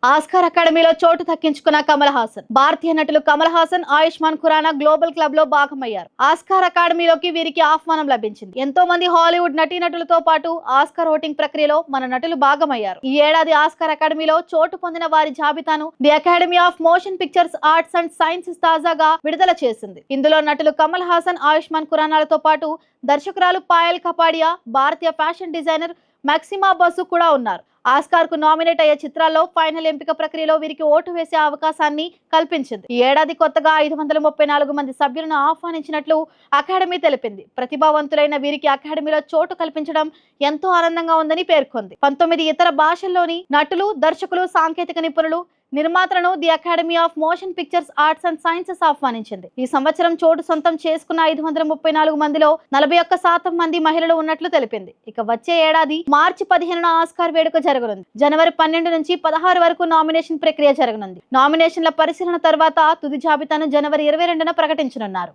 Oscar అకాడమీలో చోటు దక్కించుకున్న కమల్ హాసన్. భారతీయ నటులు కమల్ హాసన్, ఆయుష్మాన్ ఖురానా గ్లోబల్ క్లబ్ లో భాగమయ్యారు. ఆస్కార్ అకాడమీలోకి వీరికి ఆహ్వానం లభించింది. ఎంతో మంది హాలీవుడ్ నటీనటులతో పాటు ఆస్కార్ ఓటింగ్ ప్రక్రియలో మన నటులు భాగమయ్యారు. ఈ ఏడాది ఆస్కార్ అకాడమీలో చోటు పొందిన వారి జాబితాను the Academy of Motion Pictures Arts and sciences తాజాగా విడుదల చేసింది. ఇందులో నటులు కమల్ హాసన్, ఆయుష్మాన్ ఖురానాలతో పాటు దర్శకురాలు పాయల్ కపాడియా, భారతీయ ఫ్యాషన్ డిజైనర్ మాక్సిమా బసు కూడా ఉన్నారు. ఆస్కార్ కు నామినేట్ అయ్యే చిత్రాల్లో ఫైనల్ ఎంపిక ప్రక్రియలో వీరికి ఓటు వేసే అవకాశాన్ని కల్పించింది. ఈ ఏడాది కొత్తగా 534 మంది సభ్యులను ఆహ్వానించినట్లు అకాడమీ తెలిపింది. ప్రతిభావంతులైన వీరికి అకాడమీలో చోటు కల్పించడం ఎంతో ఆనందంగా ఉందని పేర్కొంది. 19 ఇతర భాషల్లోని నటులు, దర్శకులు, సాంకేతిక నిపుణులు, నిర్మాతలను the Academy of Motion Pictures Arts and Sciences ఆహ్వానించింది. ఈ సంవత్సరం చోటు సొంతం చేసుకున్న 534 మందిలో 41% మంది మహిళలు ఉన్నట్లు తెలిపింది. ఇక వచ్చే ఏడాది మార్చి 15న ఆస్కార్ వేడుక జరగనుంది. జనవరి 12 నుంచి 16 వరకు నామినేషన్ ప్రక్రియ జరగనుంది. నామినేషన్ల పరిశీలన తర్వాత తుది జాబితాను జనవరి 22న ప్రకటించనున్నారు.